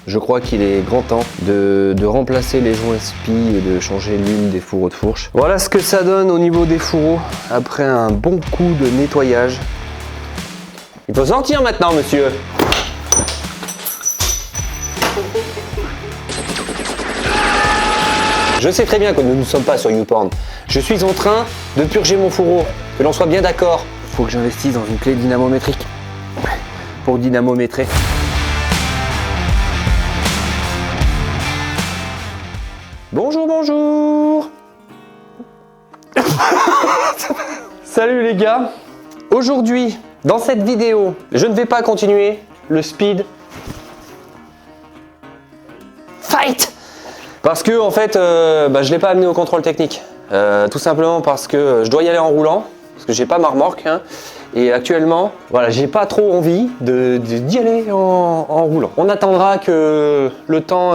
Je crois qu'il est grand temps de remplacer les joints spi et de changer l'huile des fourreaux de fourche. Voilà ce que ça donne au niveau des fourreaux après un bon coup de nettoyage. Il faut sortir maintenant, monsieur. Je sais très bien que nous ne sommes pas sur YouPorn. Je suis en train de purger mon fourreau, que l'on soit bien d'accord. Faut que j'investisse dans une clé dynamométrique pour dynamométrer. Bonjour, bonjour. Salut les gars. Aujourd'hui, dans cette vidéo, je ne vais pas continuer le speed fight parce que en fait, je l'ai pas amené au contrôle technique. Tout simplement parce que je dois y aller en roulant, parce que j'ai pas ma remorque. Et actuellement, voilà, j'ai pas trop envie d'y aller en roulant. On attendra que le temps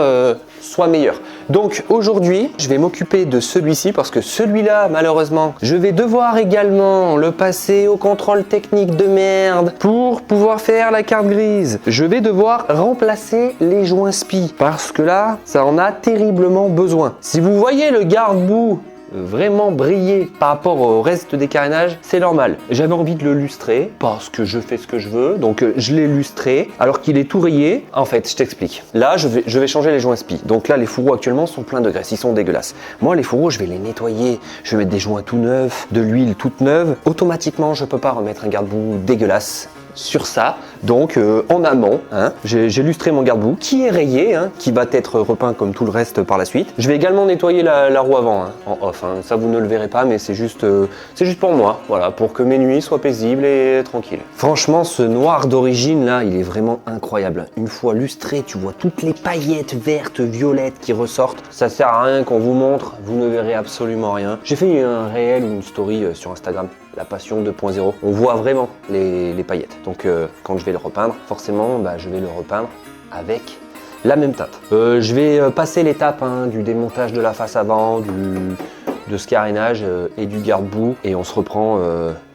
soit meilleur. Donc aujourd'hui, je vais m'occuper de celui-ci parce que celui-là, malheureusement, je vais devoir également le passer au contrôle technique de merde pour pouvoir faire la carte grise. Je vais devoir remplacer les joints spi parce que là, ça en a terriblement besoin. Si vous voyez le garde-boue vraiment briller par rapport au reste des carénages, c'est normal. J'avais envie de le lustrer parce que je fais ce que je veux, donc je l'ai lustré alors qu'il est tout rayé. En fait, je t'explique. Là, je vais changer les joints spi. Donc là, les fourreaux actuellement sont pleins de graisse, ils sont dégueulasses. Moi, les fourreaux, je vais les nettoyer. Je vais mettre des joints tout neufs, de l'huile toute neuve. Automatiquement, je peux pas remettre un garde-boue dégueulasse sur ça, donc en amont, j'ai lustré mon garde-boue qui est rayé, qui va être repeint comme tout le reste par la suite. Je vais également nettoyer la roue avant, en off, ça vous ne le verrez pas, mais c'est juste pour moi, voilà, pour que mes nuits soient paisibles et tranquilles. Franchement, ce noir d'origine là, il est vraiment incroyable. Une fois lustré, tu vois toutes les paillettes vertes, violettes qui ressortent. Ça sert à rien qu'on vous montre, vous ne verrez absolument rien. J'ai fait un réel ou une story sur Instagram. La passion 2.0, on voit vraiment les paillettes. Donc quand je vais le repeindre, forcément je vais le repeindre avec la même teinte. Je vais passer l'étape du démontage de la face avant, de ce carénage et du garde-boue, et on se reprend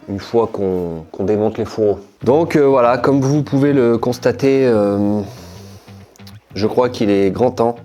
une fois qu'on démonte les fourreaux. Donc voilà, comme vous pouvez le constater, je crois qu'il est grand temps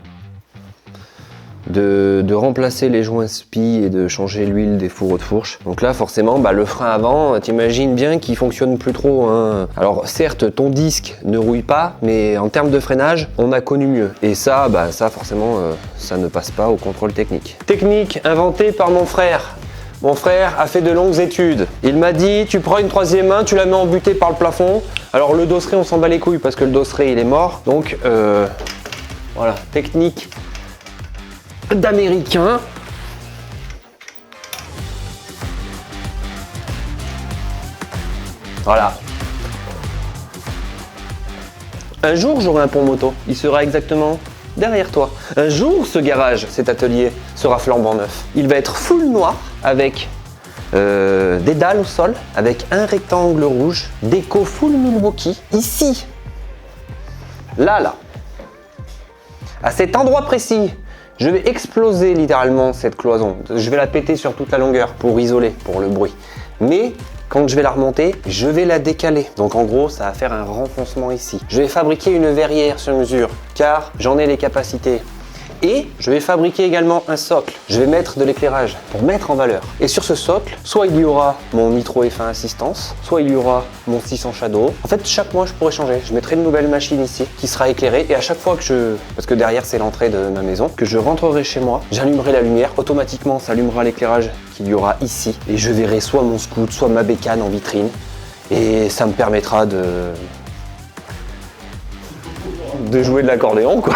de remplacer les joints spi et de changer l'huile des fourreaux de fourche. Donc là forcément le frein avant, t'imagines bien qu'il fonctionne plus trop. Alors certes ton disque ne rouille pas, mais en termes de freinage on a connu mieux. Et ça, ça forcément ça ne passe pas au contrôle technique. Technique inventée par mon frère. Mon frère a fait de longues études. Il m'a dit, tu prends une troisième main, tu la mets embutée par le plafond. Alors le dosseret, on s'en bat les couilles parce que le dosseret il est mort. Donc voilà, technique d'américain. Voilà. Un jour j'aurai un pont moto, il sera exactement derrière toi. Un jour ce garage, cet atelier sera flambant neuf. Il va être full noir avec des dalles au sol, avec un rectangle rouge, déco full Milwaukee. Ici, là, à cet endroit précis, je vais exploser littéralement cette cloison. Je vais la péter sur toute la longueur pour isoler, pour le bruit. Mais quand je vais la remonter, je vais la décaler. Donc en gros, ça va faire un renfoncement ici. Je vais fabriquer une verrière sur mesure, car j'en ai les capacités. Et je vais fabriquer également un socle. Je vais mettre de l'éclairage pour mettre en valeur. Et sur ce socle, soit il y aura mon Nitro F1 Assistance, soit il y aura mon 600 Shadow. En fait, chaque mois, je pourrais changer. Je mettrai une nouvelle machine ici qui sera éclairée. Et à chaque fois que parce que derrière, c'est l'entrée de ma maison, que je rentrerai chez moi, j'allumerai la lumière. Automatiquement, ça allumera l'éclairage qu'il y aura ici. Et je verrai soit mon scoot, soit ma bécane en vitrine. Et ça me permettra de jouer de l'accordéon, quoi.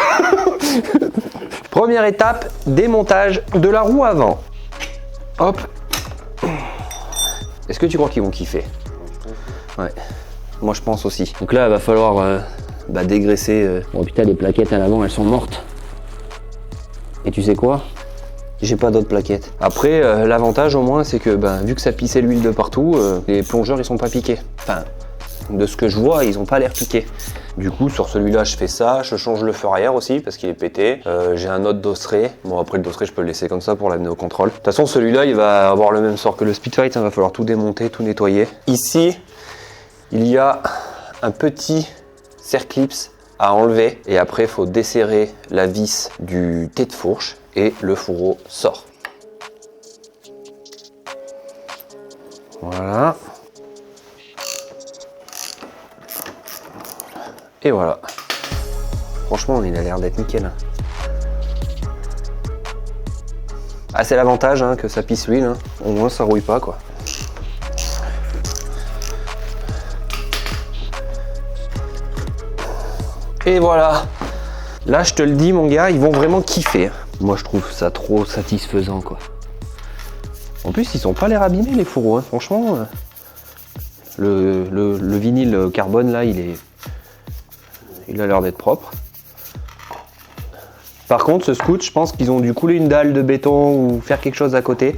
Première étape, démontage de la roue avant. Hop. Est-ce que tu crois qu'ils vont kiffer? Ouais. Moi je pense aussi. Donc là il va falloir dégraisser. Oh putain, les plaquettes à l'avant elles sont mortes. Et tu sais quoi? J'ai pas d'autres plaquettes. Après l'avantage au moins c'est que vu que ça pissait l'huile de partout, les plongeurs ils sont pas piqués. Enfin, de ce que je vois, ils ont pas l'air piqués. Du coup, sur celui-là, je fais ça. Je change le feu arrière aussi parce qu'il est pété. J'ai un autre dosseret. Bon, après le dosseret, je peux le laisser comme ça pour l'amener au contrôle. De toute façon, celui-là, il va avoir le même sort que le Speedfight. Il va falloir tout démonter, tout nettoyer. Ici, il y a un petit Circlips à enlever. Et après, il faut desserrer la vis du tête de fourche et le fourreau sort. Voilà. Et voilà. Franchement, il a l'air d'être nickel. Ah, c'est l'avantage hein, que ça pisse l'huile. Hein. Au moins, ça rouille pas, quoi. Et voilà. Là, je te le dis, mon gars, ils vont vraiment kiffer. Moi, je trouve ça trop satisfaisant, quoi. En plus, ils ont pas l'air abîmés, les fourreaux. Hein. Franchement, le vinyle carbone, là, il a l'air d'être propre. Par contre, ce scout, je pense qu'ils ont dû couler une dalle de béton ou faire quelque chose à côté.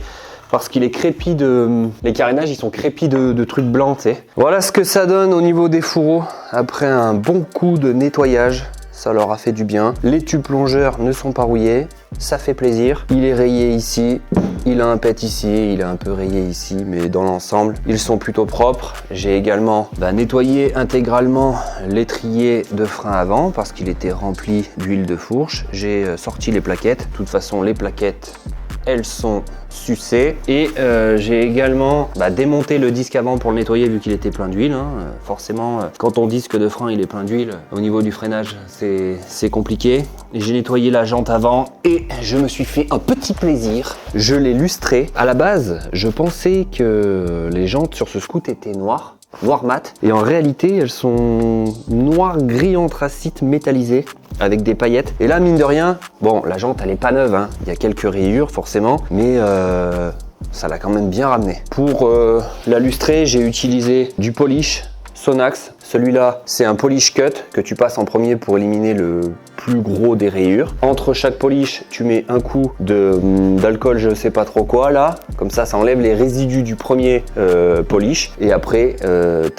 Parce qu'il est crépi de... Les carénages, ils sont crépis de trucs blancs, tu sais. Voilà ce que ça donne au niveau des fourreaux. Après un bon coup de nettoyage, ça leur a fait du bien. Les tubes plongeurs ne sont pas rouillés. Ça fait plaisir. Il est rayé ici. Il a un pet ici. Il est un peu rayé ici. Mais dans l'ensemble, ils sont plutôt propres. J'ai également nettoyé intégralement l'étrier de frein avant parce qu'il était rempli d'huile de fourche. J'ai sorti les plaquettes. De toute façon, les plaquettes, elles sont sucées. Et j'ai également démonté le disque avant pour le nettoyer vu qu'il était plein d'huile. Hein. Forcément, quand ton disque de frein il est plein d'huile, au niveau du freinage, c'est compliqué. J'ai nettoyé la jante avant et je me suis fait un petit plaisir. Je l'ai lustré. À la base, je pensais que les jantes sur ce scout étaient noires, noir mat. Et en réalité, elles sont noir gris anthracite métallisé avec des paillettes. Et là, mine de rien, bon, la jante, elle est pas neuve. Hein. Il y a quelques rayures, forcément. Mais ça l'a quand même bien ramené. Pour la lustrer, j'ai utilisé du polish Sonax. Celui-là, c'est un polish cut que tu passes en premier pour éliminer le plus gros des rayures. Entre chaque polish, tu mets un coup d'alcool, je sais pas trop quoi là. Comme ça enlève les résidus du premier polish. Et après, tu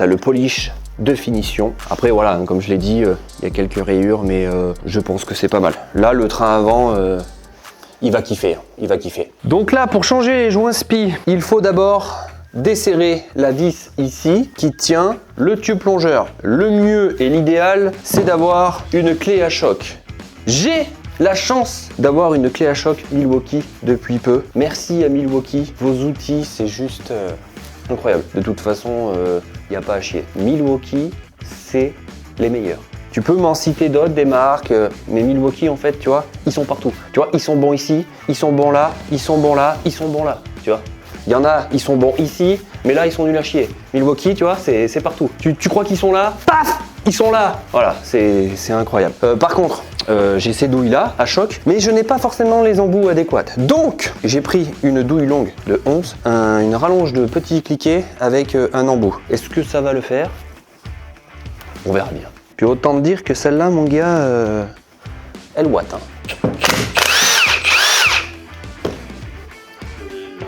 as le polish de finition. Après voilà, comme je l'ai dit, il y a quelques rayures, mais je pense que c'est pas mal. Là, le train avant, il va kiffer, hein. Il va kiffer. Donc là, pour changer les joints spi, il faut d'abord desserrer la vis ici qui tient le tube plongeur. Le mieux et l'idéal, c'est d'avoir une clé à choc. J'ai la chance d'avoir une clé à choc Milwaukee depuis peu. Merci à Milwaukee, vos outils, c'est juste incroyable. De toute façon, il n'y a pas à chier. Milwaukee, c'est les meilleurs. Tu peux m'en citer d'autres, des marques, mais Milwaukee, en fait, tu vois, ils sont partout. Tu vois, ils sont bons ici, ils sont bons là, ils sont bons là, ils sont bons là, tu vois. Il y en a, ils sont bons ici, mais là, ils sont nuls à chier. Milwaukee, tu vois, c'est partout. Tu crois qu'ils sont là, paf, ils sont là. Voilà, c'est incroyable. Par contre, j'ai ces douilles-là à choc, mais je n'ai pas forcément les embouts adéquates. Donc, j'ai pris une douille longue de 11, une rallonge de petit cliquet avec un embout. Est-ce que ça va le faire? On verra bien. Puis autant te dire que celle-là, mon gars, elle ouate. Hein.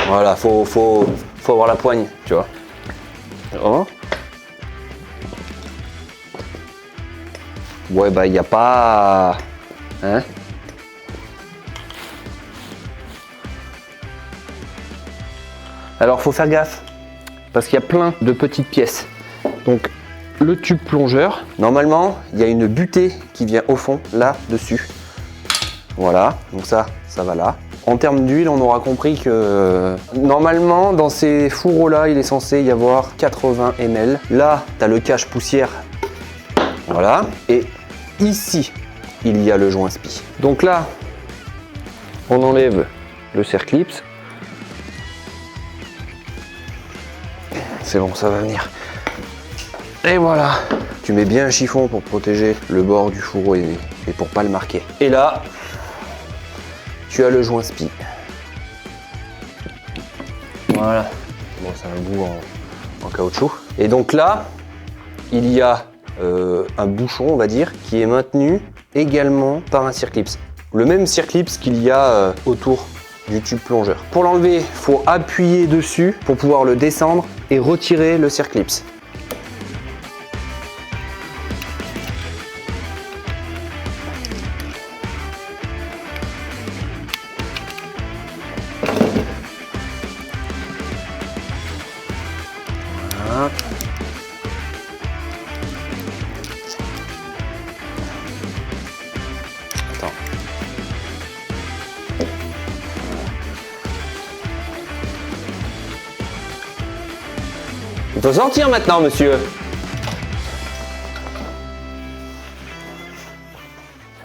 Voilà, faut avoir la poigne, tu vois. Oh. Ouais, il n'y a pas... Hein? Alors, faut faire gaffe, parce qu'il y a plein de petites pièces. Donc, le tube plongeur, normalement, il y a une butée qui vient au fond, là, dessus. Voilà, donc ça va là. En termes d'huile, on aura compris que normalement, dans ces fourreaux-là, il est censé y avoir 80 ml. Là, tu as le cache poussière. Voilà. Et ici, il y a le joint spi. Donc là, on enlève le circlips. C'est bon, ça va venir. Et voilà. Tu mets bien un chiffon pour protéger le bord du fourreau et pour pas le marquer. Et là, tu as le joint spi. Voilà. Bon, c'est un bout en caoutchouc. Et donc là, il y a un bouchon, on va dire, qui est maintenu également par un circlips. Le même circlips qu'il y a autour du tube plongeur. Pour l'enlever, il faut appuyer dessus pour pouvoir le descendre et retirer le circlips. Il faut sortir maintenant, monsieur.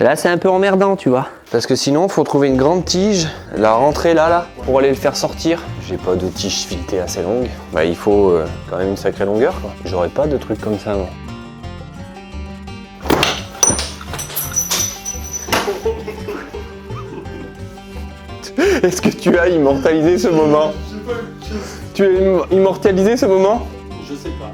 Là, c'est un peu emmerdant, tu vois. Parce que sinon, faut trouver une grande tige, la rentrer là, pour aller le faire sortir. J'ai pas de tige filetée assez longue. Bah, il faut quand même une sacrée longueur, quoi. J'aurais pas de trucs comme ça, moi. Est-ce que tu as immortalisé ce moment? Tu as immortalisé ce moment? Je sais pas.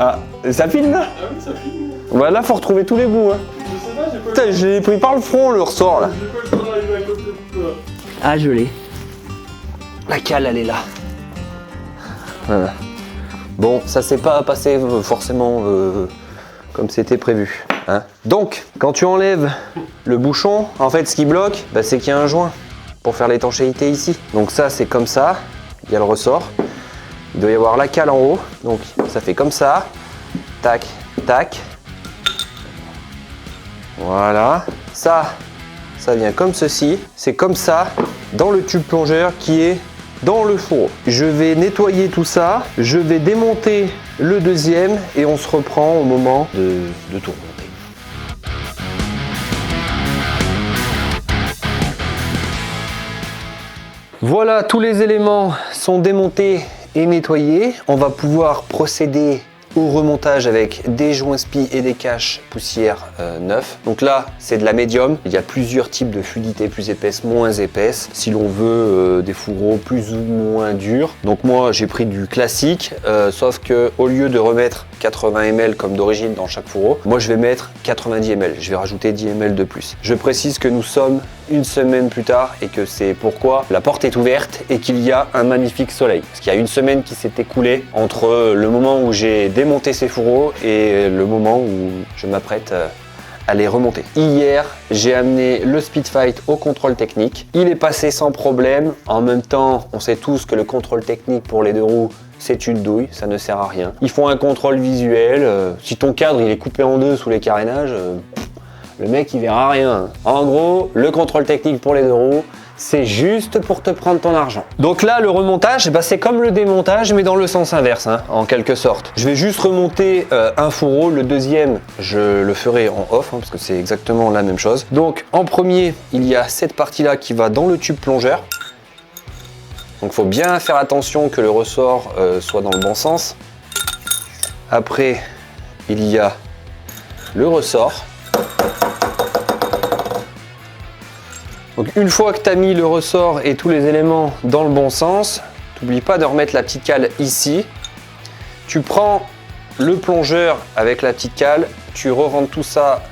Ah, ça filme là? Ah oui, ça filme. Bah là, faut retrouver tous les bouts, hein. Je sais pas, j'ai pas eu Putain, je l'ai pris par le front, le ressort, là. j'ai pas eu le temps d'arriver à côté de toi. Ah, je l'ai. La cale, elle est là. Voilà. Bon, ça s'est pas passé forcément comme c'était prévu, hein. Donc, quand tu enlèves le bouchon, en fait, ce qui bloque, bah, c'est qu'il y a un joint pour faire l'étanchéité ici. Donc ça, c'est comme ça. Il y a le ressort. Il doit y avoir la cale en haut. Donc, ça fait comme ça. Tac, tac. Voilà. Ça vient comme ceci. C'est comme ça dans le tube plongeur qui est dans le fourreau. Je vais nettoyer tout ça. Je vais démonter le deuxième et on se reprend au moment de tout remonter. Voilà, tous les éléments sont démontés et nettoyés. On va pouvoir procéder au remontage avec des joints spi et des caches poussière neufs. Donc là, c'est de la médium. Il y a plusieurs types de fluidité, plus épaisse, moins épaisse. Si l'on veut des fourreaux plus ou moins durs. Donc moi, j'ai pris du classique, sauf que au lieu de remettre 80 ml comme d'origine dans chaque fourreau, moi je vais mettre 90 ml. Je vais rajouter 10 ml de plus. Je précise que nous sommes une semaine plus tard et que c'est pourquoi la porte est ouverte et qu'il y a un magnifique soleil. Parce qu'il y a une semaine qui s'est écoulée entre le moment où j'ai démonté ces fourreaux et le moment où je m'apprête à les remonter. Hier, j'ai amené le Speedfight au contrôle technique. Il est passé sans problème. En même temps, on sait tous que le contrôle technique pour les deux roues, c'est une douille, ça ne sert à rien. Ils font un contrôle visuel. Si ton cadre il est coupé en deux sous les carénages, le mec il verra rien. En gros, le contrôle technique pour les deux roues, c'est juste pour te prendre ton argent. Donc là, le remontage, bah, c'est comme le démontage, mais dans le sens inverse, hein, en quelque sorte. Je vais juste remonter un fourreau. Le deuxième, je le ferai en off, hein, parce que c'est exactement la même chose. Donc en premier, il y a cette partie-là qui va dans le tube plongeur. Donc il faut bien faire attention que le ressort soit dans le bon sens. Après, il y a le ressort. Donc une fois que tu as mis le ressort et tous les éléments dans le bon sens, n'oublie pas de remettre la petite cale ici. Tu prends le plongeur avec la petite cale, tu re-rentres tout ça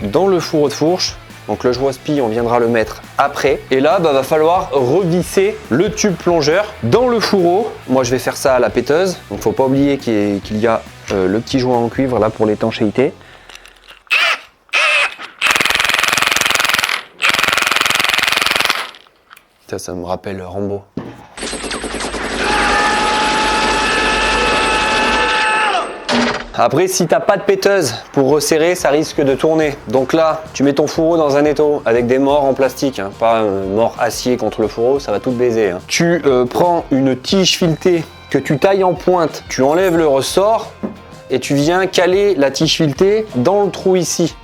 dans le fourreau de fourche. Donc le joint spi, on viendra le mettre après. Et là, bah, va falloir revisser le tube plongeur dans le fourreau. Moi, je vais faire ça à la péteuse. Donc faut pas oublier qu'il y a le petit joint en cuivre là pour l'étanchéité. Ça me rappelle Rambo. Après, si t'as pas de péteuse pour resserrer, ça risque de tourner. Donc là, tu mets ton fourreau dans un étau avec des morts en plastique, hein, pas mort acier contre le fourreau, ça va tout baiser. Hein. Tu prends une tige filetée que tu tailles en pointe, tu enlèves le ressort et tu viens caler la tige filetée dans le trou ici.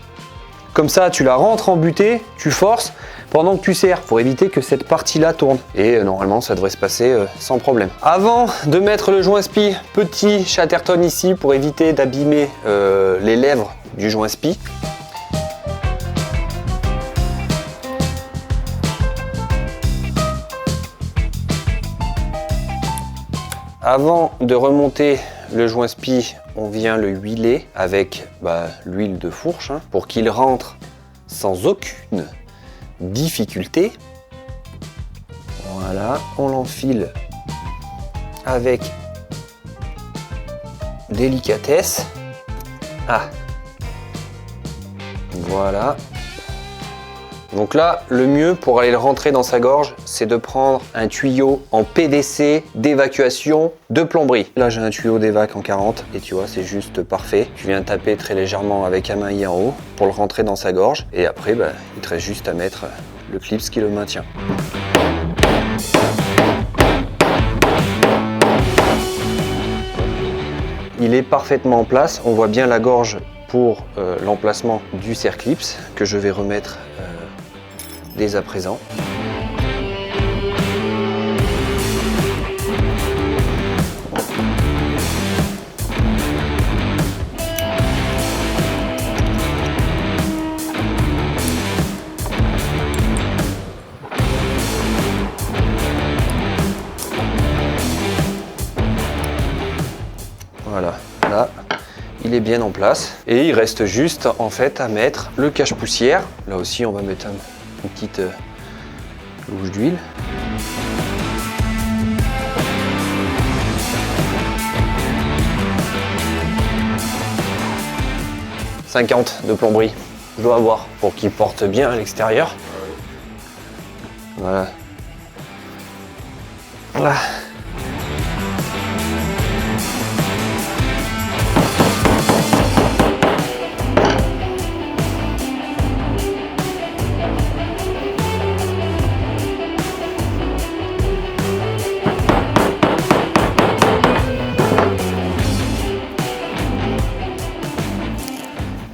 Comme ça, tu la rentres en butée, tu forces pendant que tu serres pour éviter que cette partie-là tourne. Et normalement, ça devrait se passer sans problème. Avant de mettre le joint spi, petit chatterton ici pour éviter d'abîmer les lèvres du joint spi. Avant de remonter le joint spi, on vient le huiler avec l'huile de fourche hein, pour qu'il rentre sans aucune difficulté. Voilà, on l'enfile avec délicatesse. Ah, voilà. Donc là, le mieux pour aller le rentrer dans sa gorge, c'est de prendre un tuyau en PVC d'évacuation de plomberie. Là, j'ai un tuyau d'évac en 40 et tu vois, c'est juste parfait. Tu viens taper très légèrement avec un maillet en haut pour le rentrer dans sa gorge. Et après, il te reste juste à mettre le clips qui le maintient. il est parfaitement en place. On voit bien la gorge pour l'emplacement du Serclipse que je vais remettre dès à présent. Voilà, là, il est bien en place. Et il reste juste, en fait, à mettre le cache-poussière. Là aussi, on va mettre une petite louche d'huile. « 50 de plomberie, je dois avoir, pour qu'il porte bien à l'extérieur. » Voilà. Voilà.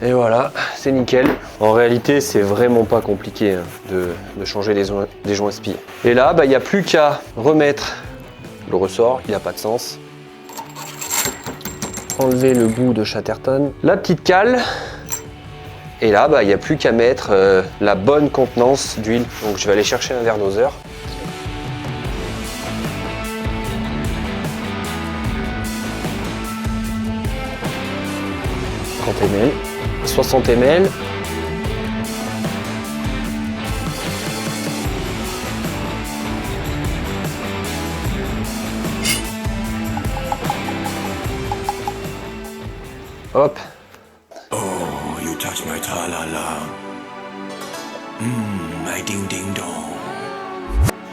Et voilà, c'est nickel. En réalité, c'est vraiment pas compliqué hein, de changer des joints spi. Et là, il n'y a plus qu'à remettre le ressort, il n'a pas de sens. Enlever le bout de Chatterton, la petite cale. Et là, il n'y a plus qu'à mettre la bonne contenance d'huile. Donc je vais aller chercher un verre doseur. ml. 60 ml. Hop. Oh, you touch my tra-la-la. My ding-ding-dong.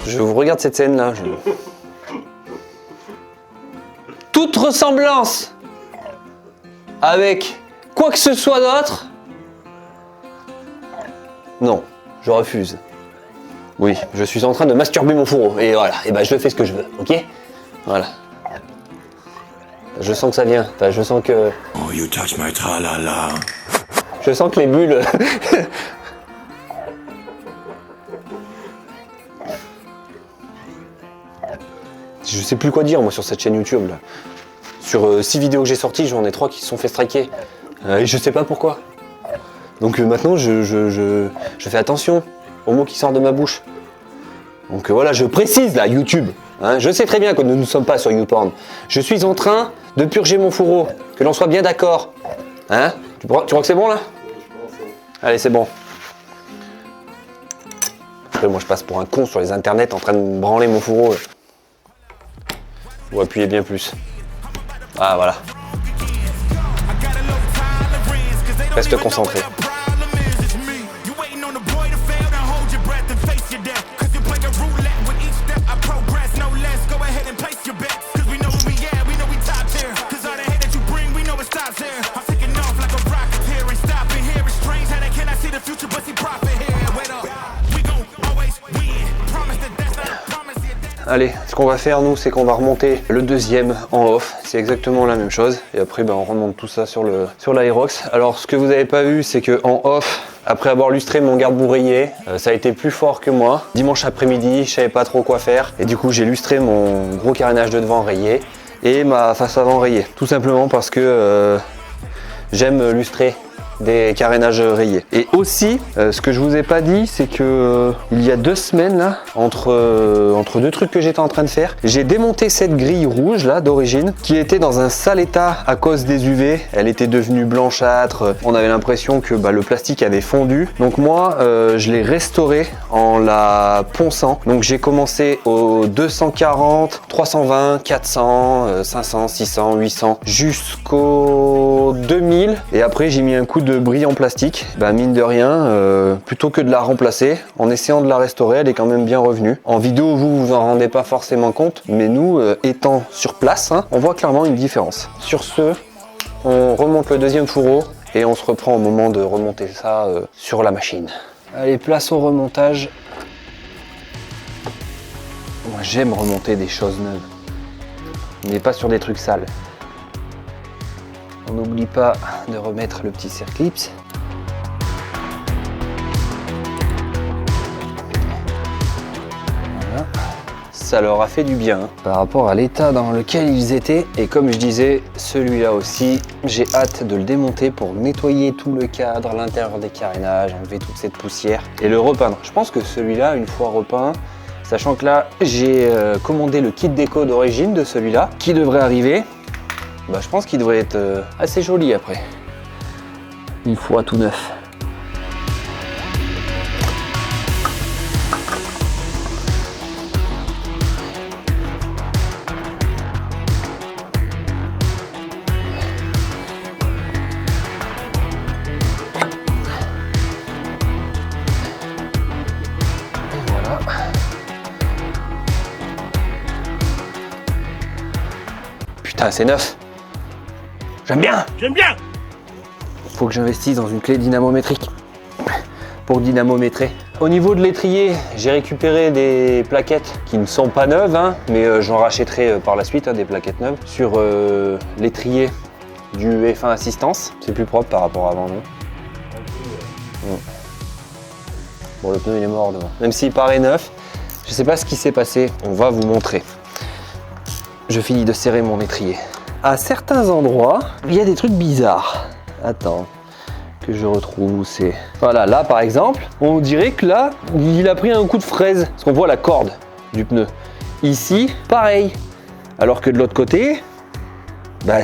Je vous regarde cette scène là. Toute ressemblance avec quoi que ce soit d'autre, non, je refuse. Oui, je suis en train de masturber mon fourreau et voilà, et je fais ce que je veux, ok? Voilà. Je sens que ça vient, enfin je sens que... Oh, you touch my tra-la-la. Je sens que les bulles... Je sais plus quoi dire moi sur cette chaîne YouTube là. Sur 6 vidéos que j'ai sorties, j'en ai 3 qui se sont fait striker. Et je sais pas pourquoi. Donc maintenant je fais attention aux mots qui sortent de ma bouche. Donc voilà, je précise là, YouTube. Hein, je sais très bien que nous ne sommes pas sur YouPorn. Je suis en train de purger mon fourreau. Que l'on soit bien d'accord. Hein, tu crois que c'est bon là? Allez, c'est bon. Après, moi je passe pour un con sur les internets en train de me branler mon fourreau. Faut appuyer bien plus. Ah voilà. Reste concentré. Allez, ce qu'on va faire nous, c'est qu'on va remonter le deuxième en off. C'est exactement la même chose. Et après, on remonte tout ça sur l'Aerox. Alors, ce que vous n'avez pas vu, c'est que en off, après avoir lustré mon garde-boue rayé, ça a été plus fort que moi. Dimanche après-midi, je savais pas trop quoi faire. Et du coup, j'ai lustré mon gros carénage de devant rayé et ma face avant rayée. Tout simplement parce que j'aime lustrer des carénages rayés. Et aussi, ce que je vous ai pas dit, c'est que il y a 2 semaines là, entre deux trucs que j'étais en train de faire, j'ai démonté cette grille rouge là d'origine, qui était dans un sale état à cause des UV. Elle était devenue blanchâtre. On avait l'impression que le plastique avait fondu. Donc moi, je l'ai restaurée en la ponçant. Donc j'ai commencé au 240, 320, 400, 500, 600, 800, jusqu'au 2000. Et après, j'ai mis un coup de bris en plastique. Mine de rien, plutôt que de la remplacer, en essayant de la restaurer, elle est quand même bien revenue. En vidéo, vous en rendez pas forcément compte, mais nous, étant sur place, on voit clairement une différence. Sur ce, on remonte le deuxième fourreau et on se reprend au moment de remonter ça sur la machine. Allez, place au remontage. Moi, j'aime remonter des choses neuves, mais pas sur des trucs sales. On n'oublie pas de remettre le petit circlips. Voilà. Ça leur a fait du bien par rapport à l'état dans lequel ils étaient. Et comme je disais, celui-là aussi, j'ai hâte de le démonter pour nettoyer tout le cadre, l'intérieur des carénages, enlever toute cette poussière et le repeindre. Je pense que celui-là, une fois repeint, sachant que là, j'ai commandé le kit déco d'origine de celui-là qui devrait arriver. Bah, je pense qu'il devrait être assez joli après. Une fois tout neuf. Putain, c'est neuf. J'aime bien. J'aime bien. Faut que j'investisse dans une clé dynamométrique pour dynamométrer. Au niveau de l'étrier, j'ai récupéré des plaquettes qui ne sont pas neuves, hein, mais j'en rachèterai par la suite, hein, des plaquettes neuves sur l'étrier du F1 Assistance. C'est plus propre par rapport à avant, non? Bon, le pneu il est mort devant. Même s'il paraît neuf, je sais pas ce qui s'est passé. On va vous montrer. Je finis de serrer mon étrier. À certains endroits, il y a des trucs bizarres. Attends, que je retrouve où c'est. Voilà, là par exemple, on dirait que là, il a pris un coup de fraise. Parce qu'on voit la corde du pneu. Ici, pareil. Alors que de l'autre côté, bah,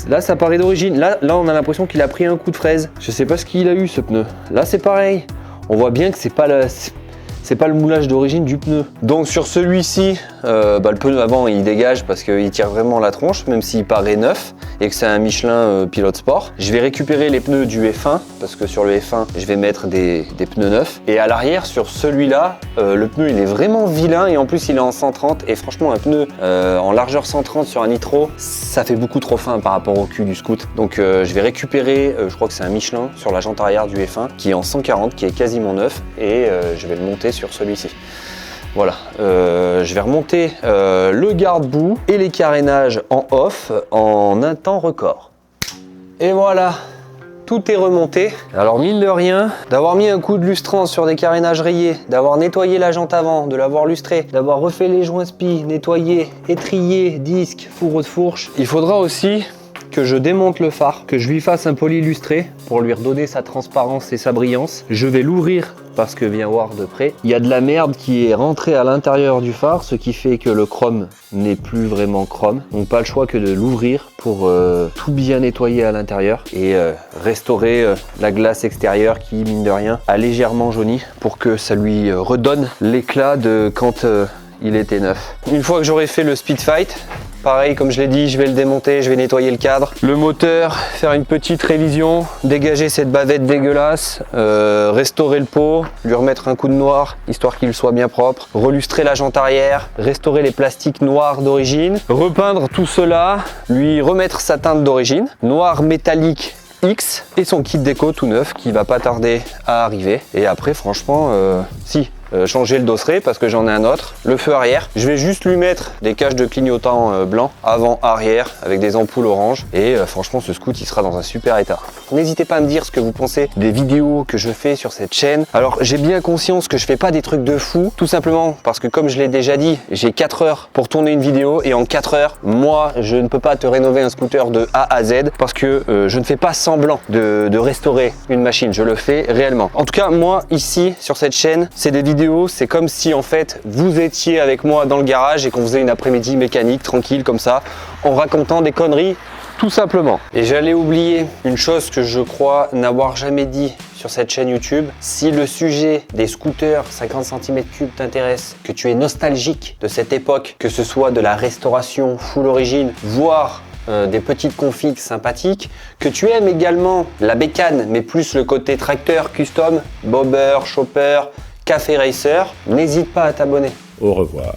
là ça paraît d'origine. Là, on a l'impression qu'il a pris un coup de fraise. Je sais pas ce qu'il a eu ce pneu. Là c'est pareil. On voit bien que c'est pas le moulage d'origine du pneu. Donc sur celui-ci, le pneu avant il dégage parce qu'il tire vraiment la tronche, même s'il paraît neuf et que c'est un Michelin Pilote Sport. Je vais récupérer les pneus du F1 parce que sur le F1 je vais mettre des pneus neufs. Et à l'arrière sur celui-là, le pneu il est vraiment vilain et en plus il est en 130 et franchement un pneu en largeur 130 sur un nitro, ça fait beaucoup trop fin par rapport au cul du scoot. Donc je vais récupérer, je crois que c'est un Michelin sur la jante arrière du F1 qui est en 140, qui est quasiment neuf et je vais le monter sur celui-ci. Voilà, je vais remonter le garde-boue et les carénages en off en un temps record. Et voilà, tout est remonté. Alors mine de rien, d'avoir mis un coup de lustrant sur des carénages rayés, d'avoir nettoyé la jante avant, de l'avoir lustré, d'avoir refait les joints spi, nettoyé, étrié, disque, fourreau de fourche. Il faudra aussi que je démonte le phare, que je lui fasse un poli lustré pour lui redonner sa transparence et sa brillance. Je vais l'ouvrir parce que viens voir de près. Il y a de la merde qui est rentrée à l'intérieur du phare, ce qui fait que le chrome n'est plus vraiment chrome. Donc pas le choix que de l'ouvrir pour tout bien nettoyer à l'intérieur et restaurer la glace extérieure qui, mine de rien, a légèrement jauni pour que ça lui redonne l'éclat de quand il était neuf. Une fois que j'aurai fait le speed fight, pareil, comme je l'ai dit, je vais le démonter, je vais nettoyer le cadre, le moteur, faire une petite révision, dégager cette bavette dégueulasse, restaurer le pot, lui remettre un coup de noir, histoire qu'il soit bien propre, relustrer la jante arrière, restaurer les plastiques noirs d'origine, repeindre tout cela, lui remettre sa teinte d'origine, noir métallique X, et son kit déco tout neuf qui va pas tarder à arriver. Et après, franchement, changer le dosseret parce que j'en ai un autre, le feu arrière. Je vais juste lui mettre des caches de clignotants blancs avant, arrière avec des ampoules orange et franchement ce scoot il sera dans un super état. N'hésitez pas à me dire ce que vous pensez des vidéos que je fais sur cette chaîne. Alors j'ai bien conscience que je fais pas des trucs de fou, tout simplement parce que comme je l'ai déjà dit, j'ai 4 heures pour tourner une vidéo et en 4 heures, moi je ne peux pas te rénover un scooter de A à Z parce que je ne fais pas semblant de restaurer une machine, je le fais réellement. En tout cas moi ici sur cette chaîne, c'est des vidéos, c'est comme si en fait vous étiez avec moi dans le garage et qu'on faisait une après-midi mécanique tranquille comme ça en racontant des conneries tout simplement. Et j'allais oublier une chose que je crois n'avoir jamais dit sur cette chaîne YouTube. Si le sujet des scooters 50 cm3 t'intéresse, que tu es nostalgique de cette époque, que ce soit de la restauration full origine, voire des petites configs sympathiques, que tu aimes également la bécane mais plus le côté tracteur custom, bobber, chopper, café racer, n'hésite pas à t'abonner. Au revoir.